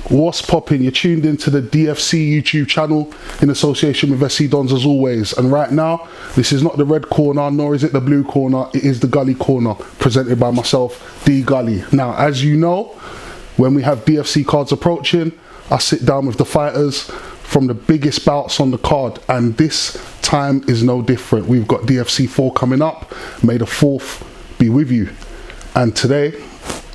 What's popping? You're tuned into the DFC YouTube channel in association with SC Dons as always. And right now, this is not the red corner, nor is it the blue corner. It is the Gully corner, presented by myself, D Gully. Now, as you know, when we have DFC cards approaching, I sit down with the fighters from the biggest bouts on the card, and this time is no different. We've got DFC 4 coming up. May the 4th be with you. And today,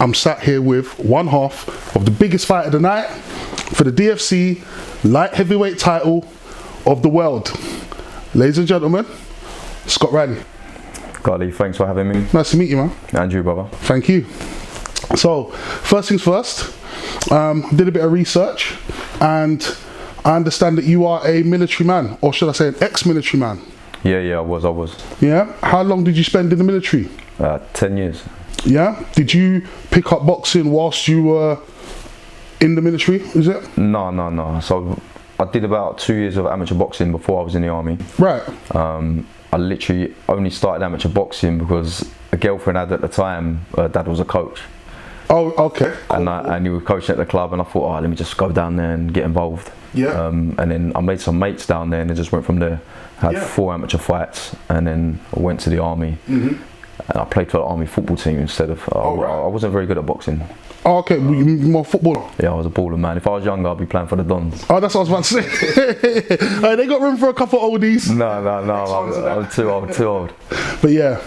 I'm sat here with one half of the biggest fight of the night for the DFC light heavyweight title of the world. Ladies and gentlemen, Scott Reilly. Gully, thanks for having me. Nice to meet you, man. And you, brother. Thank you. So, first things first, did a bit of research, and I understand that you are a military man, or should I say an ex-military man? Yeah, I was. Yeah? How long did you spend in the military? 10 years. Yeah? Did you pick up boxing whilst you were in the military, is it? No. So I did about 2 years of amateur boxing before I was in the army. Right. I literally only started amateur boxing because a girlfriend I had at the time, her dad was a coach. Oh, okay. Cool. And he was coaching at the club, and I thought, oh, let me just go down there and get involved. Yeah. And then I made some mates down there, and it just went from there. Had 4 amateur fights, and then I went to the army. And I played for the army football team instead of. I wasn't very good at boxing. Oh, okay. Were you more footballer? Yeah, I was a baller, man. If I was younger, I'd be playing for the Dons. Oh, that's what I was about to say. They got room for a couple of oldies. No. I'm too old. But yeah,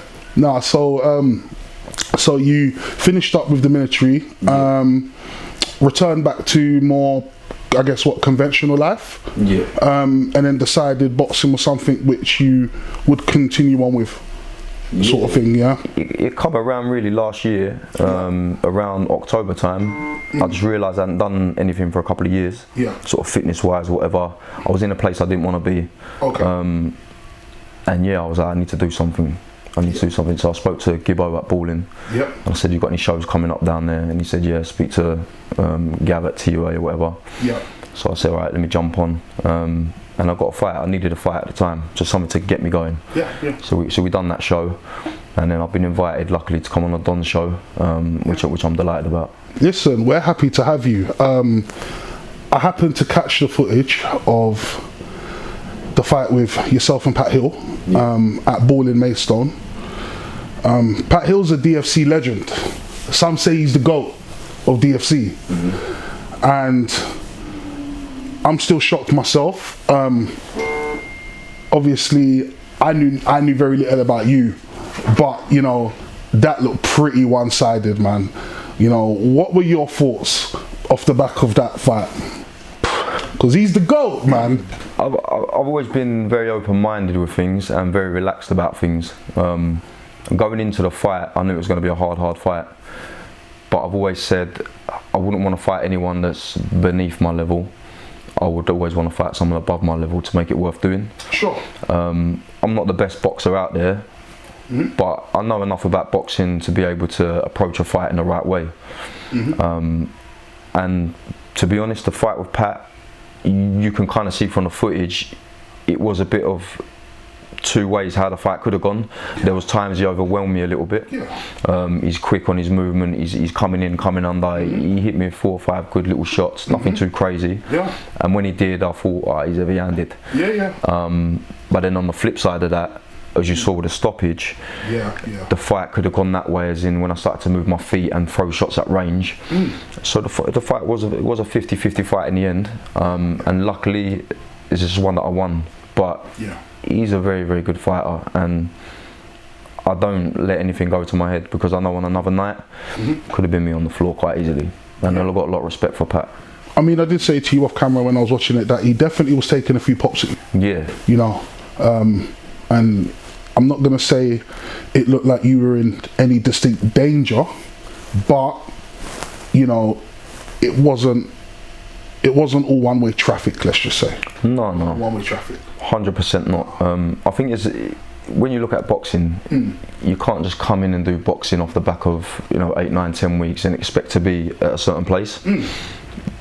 so you finished up with the military, returned back to more, I guess, conventional life? Yeah. And then decided boxing was something which you would continue on with, sort of thing, yeah? It come around really last year, around October time. I just realised I hadn't done anything for a couple of years, sort of fitness-wise, whatever. I was in a place I didn't want to be. Okay. And yeah, I was like, I need to do something. So I spoke to Gibbo at Balling. Yep. I said, you got any shows coming up down there? And he said, yeah, speak to Gav at TUA or whatever. Yeah. So I said, all right, let me jump on. And I got a fight. I needed a fight at the time, just something to get me going. Yeah. So we done that show, and then I've been invited, luckily, to come on a Don show, which I'm delighted about. Listen, we're happy to have you. I happened to catch the footage of the fight with yourself and Pat Hill at Ball in Maidstone. Pat Hill's a DFC legend. Some say he's the GOAT of DFC. And I'm still shocked myself. Obviously, I knew very little about you, but you know, that looked pretty one-sided, man. You know, what were your thoughts off the back of that fight? Because he's the GOAT, man. I've always been very open-minded with things and very relaxed about things. Going into the fight, I knew it was going to be a hard fight, but I've always said I wouldn't want to fight anyone that's beneath my level. I would always want to fight someone above my level to make it worth doing. Sure. I'm not the best boxer out there, but I know enough about boxing to be able to approach a fight in the right way. And to be honest, the fight with Pat, you can kind of see from the footage, it was a bit of 2 ways how the fight could have gone. There was times he overwhelmed me a little bit. He's quick on his movement, he's coming in, coming under. He hit me with 4 or 5 good little shots, nothing too crazy. And when he did, I thought, he's heavy-handed. But then on the flip side of that, as you saw with the stoppage, the fight could have gone that way, as in when I started to move my feet and throw shots at range. So the fight was a 50-50 fight in the end, and luckily it's just one that I won. But he's a very, very good fighter, and I don't let anything go to my head, because I know on another night could have been me on the floor quite easily. And I've got a lot of respect for Pat. I mean, I did say to you off camera when I was watching it that he definitely was taking a few pops at you. Yeah. You know, and I'm not going to say it looked like you were in any distinct danger, but you know, it wasn't all one-way traffic, let's just say. No. One-way traffic. 100% not. I think when you look at boxing, you can't just come in and do boxing off the back of 8, 9, 10 weeks and expect to be at a certain place.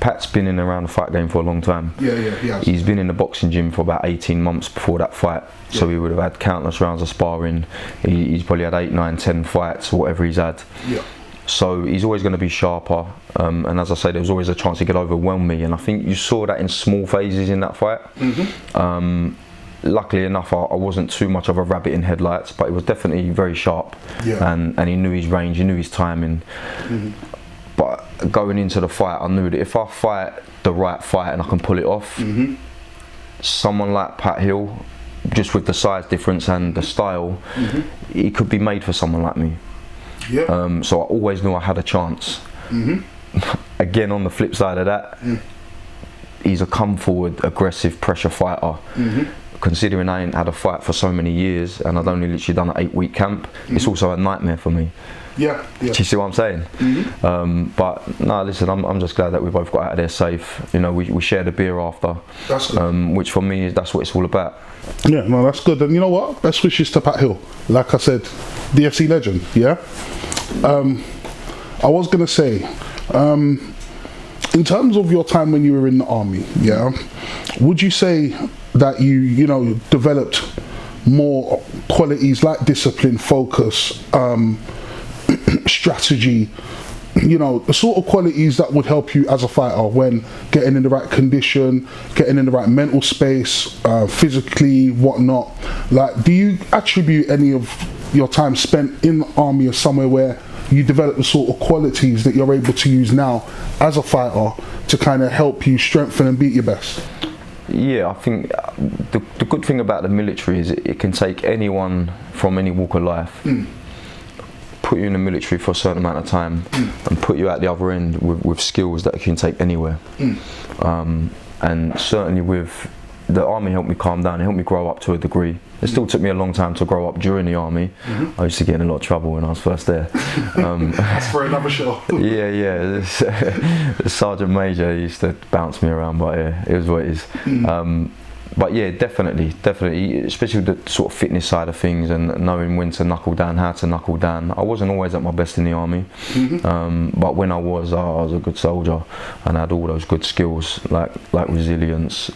Pat's been in around the fight game for a long time. Yeah, he has. He's been in the boxing gym for about 18 months before that fight. So he would have had countless rounds of sparring. He's probably had 8, 9, 10 fights, whatever he's had. So he's always going to be sharper, and as I say, there was always a chance he could overwhelm me, and I think you saw that in small phases in that fight. Luckily enough, I wasn't too much of a rabbit in headlights, but he was definitely very sharp, and he knew his range, he knew his timing. But going into the fight, I knew that if I fight the right fight and I can pull it off, someone like Pat Hill, just with the size difference and the style, he could be made for someone like me. So I always knew I had a chance. Again, on the flip side of that, he's a come forward, aggressive pressure fighter. Considering I ain't had a fight for so many years and I'd only literally done an 8-week camp, it's also a nightmare for me. Do you see what I'm saying? But no, listen, I'm just glad that we both got out of there safe. You know, we shared a beer after, which for me, that's what it's all about. Yeah, no, that's good. And you know what? Best wishes to Pat Hill. Like I said, DFC legend, yeah? I was going to say, in terms of your time when you were in the army, yeah, would you say that you know, developed more qualities like discipline, focus, strategy, you know, the sort of qualities that would help you as a fighter when getting in the right condition, getting in the right mental space, physically, whatnot? Like, do you attribute any of your time spent in the army as somewhere where you develop the sort of qualities that you're able to use now as a fighter to kind of help you strengthen and beat your best? Yeah, I think the good thing about the military is it can take anyone from any walk of life, put you in the military for a certain amount of time, and put you at the other end with skills that you can take anywhere. And certainly with the army helped me calm down, it helped me grow up to a degree. It still took me a long time to grow up during the army. I used to get in a lot of trouble when I was first there. That's for another show. Yeah. The Sergeant Major used to bounce me around, but yeah, it was what it is. But yeah, definitely, especially with the sort of fitness side of things and knowing when to knuckle down, how to knuckle down. I wasn't always at my best in the army, but when I was a good soldier and I had all those good skills like resilience,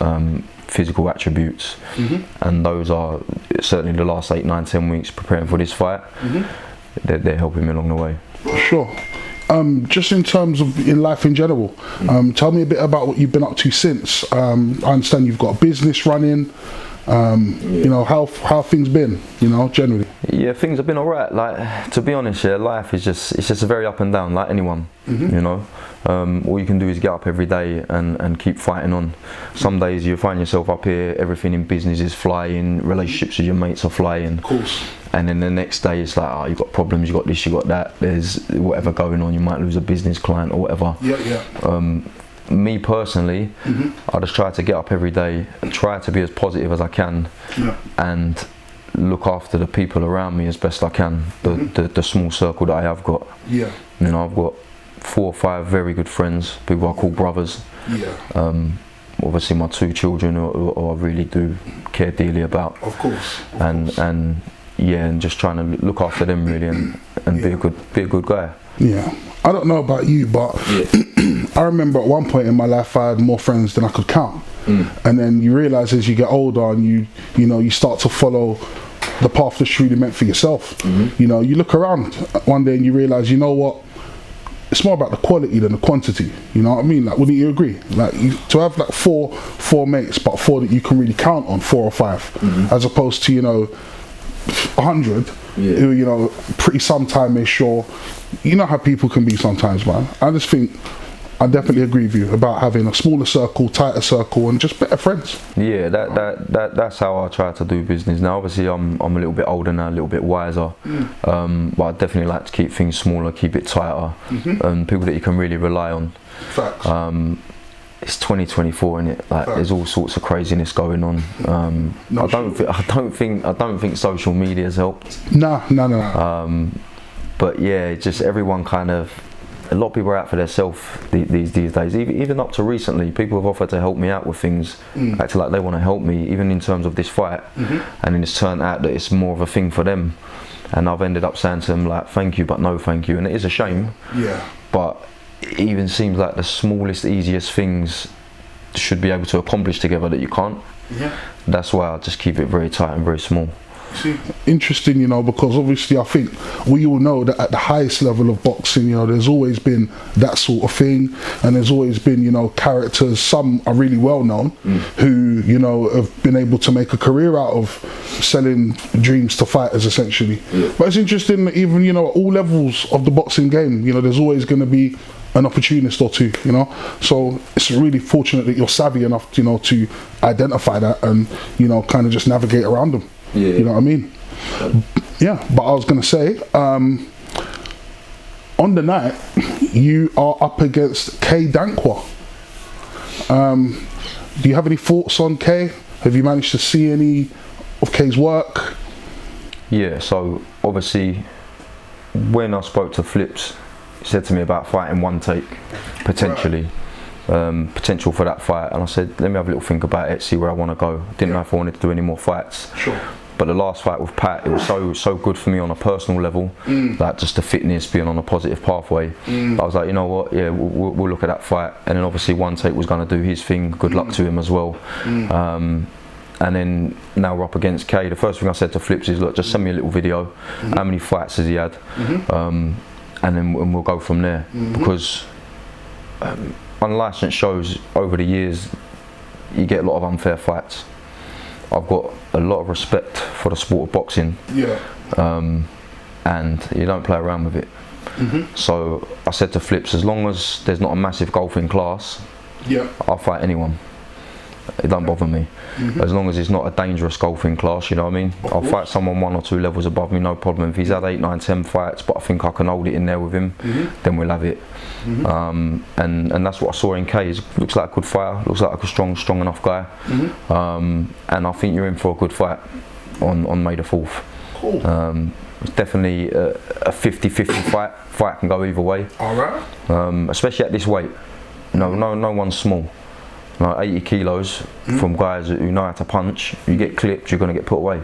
physical attributes, and those are certainly the last 8, 9, 10 weeks preparing for this fight. They're helping me along the way. Sure. Just in terms of in life in general, tell me a bit about what you've been up to since. I understand you've got a business running. You know, how things been, you know, generally? Yeah, things have been alright. Like, to be honest, yeah, life is just a very up and down, like anyone. You know, all you can do is get up every day and keep fighting on. Some days you find yourself up here, everything in business is flying, relationships with your mates are flying. Of course. And then the next day it's like, oh, you've got problems, you got this, you got that. There's whatever going on. You might lose a business client or whatever. Me personally, I just try to get up every day and try to be as positive as I can, and look after the people around me as best I can. The small circle that I have got. You know, I've got 4 or 5 very good friends, people I call brothers. Obviously my 2 children who I really do care dearly about. Of course. And yeah, and just trying to look after them really and be a good guy. Yeah. I don't know about you, but I remember at one point in my life I had more friends than I could count. And then you realise as you get older and you know, you start to follow the path that's really meant for yourself. You know, you look around one day and you realise, you know what, it's more about the quality than the quantity. You know what I mean? Like, wouldn't you agree? Like, to have like four mates, but 4 that you can really count on, 4 or 5, as opposed to, you know, 100 who, you know, pretty sometime-ish, or you know how people can be sometimes, man. I just think I definitely agree with you about having a smaller circle, tighter circle, and just better friends. Yeah, that's how I try to do business now. Obviously I'm a little bit older now, a little bit wiser, but I definitely like to keep things smaller, keep it tighter, and people that you can really rely on. Facts. It's 2024, innit? Like, there's all sorts of craziness going on. I don't think social media's helped. No. But yeah, just everyone kind of, a lot of people are out for themselves these days. Even up to recently, people have offered to help me out with things, acting like they want to help me, even in terms of this fight. And then it's turned out that it's more of a thing for them. And I've ended up saying to them, like, thank you, but no thank you. And it is a shame. But it even seems like the smallest, easiest things should be able to accomplish together that you can't. That's why I just keep it very tight and very small. See, interesting, you know, because obviously I think we all know that at the highest level of boxing, you know, there's always been that sort of thing, and there's always been, you know, characters, some are really well known, who, you know, have been able to make a career out of selling dreams to fighters, essentially. But it's interesting that even, you know, at all levels of the boxing game, you know, there's always going to be an opportunist or two, you know. So it's really fortunate that you're savvy enough, you know, to identify that and, you know, kind of just navigate around them. You know what I mean? Yeah, but I was going to say, on the night, you are up against K Dankwa. Do you have any thoughts on K? Have you managed to see any of K's work? Yeah, so obviously when I spoke to Flips, he said to me about fighting one take, potentially. Potential for that fight, and I said, let me have a little think about it, see where I want to go. Didn't know if I wanted to do any more fights. Sure. But the last fight with Pat, it was so good for me on a personal level, like just the fitness, being on a positive pathway. I was like, you know what, yeah, we'll look at that fight. And then obviously one take was going to do his thing. Good luck to him as well. And then now we're up against K. The first thing I said to Flips is, look, just send me a little video. How many fights has he had? And then we'll go from there. Because unlicensed shows over the years, you get a lot of unfair fights. I've got a lot of respect for the sport of boxing, and you don't play around with it. So I said to Flips, as long as there's not a massive golfing class, I'll fight anyone. It don't bother me. As long as it's not a dangerous golfing class, you know what I mean? I'll fight someone 1 or 2 levels above me, no problem. If he's had 8, 9, 10 fights, but I think I can hold it in there with him, then we'll have it. And that's what I saw in K. He looks like a good fighter, looks like a strong enough guy. And I think you're in for a good fight on May the 4th. Cool. It's definitely a 50-50 fight. Fight can go either way. Alright. Especially at this weight. No one's small. 80 kilos from guys who know how to punch. You get clipped, you're going to get put away.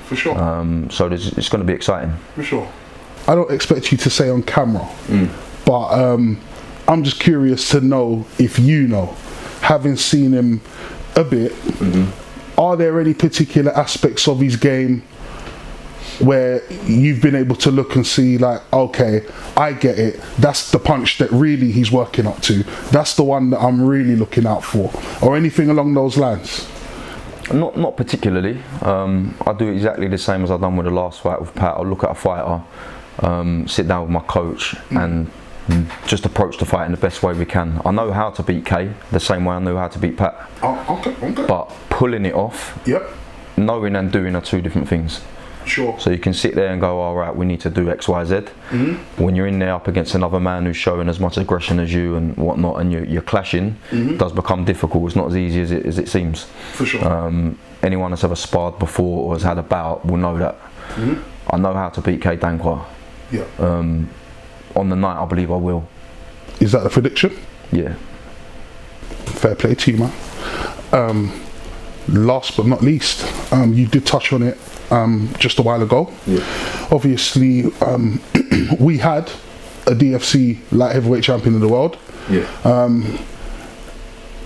For sure. So it's going to be exciting. For sure. I don't expect you to say on camera, but I'm just curious to know if you know, having seen him a bit, are there any particular aspects of his game where you've been able to look and see, like, okay, I get it, that's the punch that really he's working up to, that's the one that I'm really looking out for, or anything along those lines? Not particularly. I do exactly the same as I've done with the last fight with Pat. I'll look at a fighter, sit down with my coach and just approach the fight in the best way we can. I know how to beat K the same way I know how to beat Pat. Okay. But pulling it off, knowing and doing are 2 different things. Sure. So you can sit there and go, all right, we need to do X, Y, Z. When you're in there up against another man who's showing as much aggression as you and whatnot, and you're clashing, it does become difficult. It's not as easy as it seems. For sure. Anyone that's ever sparred before or has had a bout will know that. I know how to beat K Dankwa. On the night, I believe I will. Is that the prediction? Yeah. Fair play to you, man. Last but not least, you did touch on it just a while ago. Obviously, we had a DFC light heavyweight champion of the world.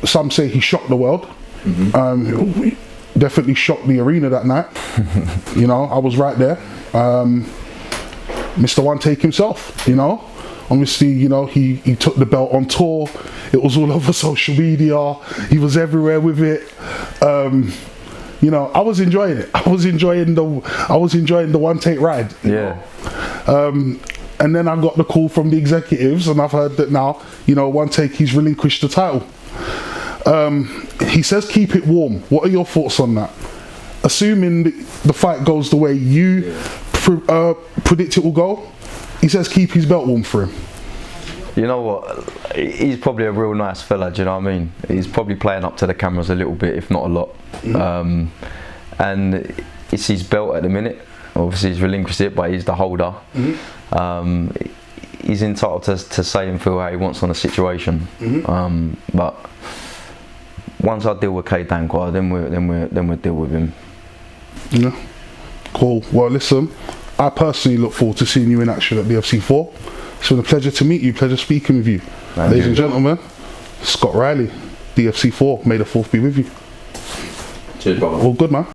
Some say he shocked the world. Definitely shocked the arena that night. You know, I was right there. Mr. One Take himself, you know. Obviously, you know, he took the belt on tour. It was all over social media. He was everywhere with it. You know, I was enjoying it. I was enjoying the One Take ride. And then I got the call from the executives, and I've heard that now, you know, One Take, he's relinquished the title. He says keep it warm. What are your thoughts on that? Assuming the fight goes the way you predict it will go, he says keep his belt warm for him. You know what? He's probably a real nice fella, do you know what I mean? He's probably playing up to the cameras a little bit, if not a lot. And it's his belt at the minute. Obviously he's relinquished it, but he's the holder. He's entitled to say and feel how he wants on the situation. But once I deal with K Dankwa, then we'll deal with him. Yeah. Cool. Well, listen, I personally look forward to seeing you in action at DFC 4. It's been a pleasure to meet you, pleasure speaking with you. Ladies and gentlemen, Scott Reilly, DFC 4, may the 4th be with you. Cheers, brother. All good, man.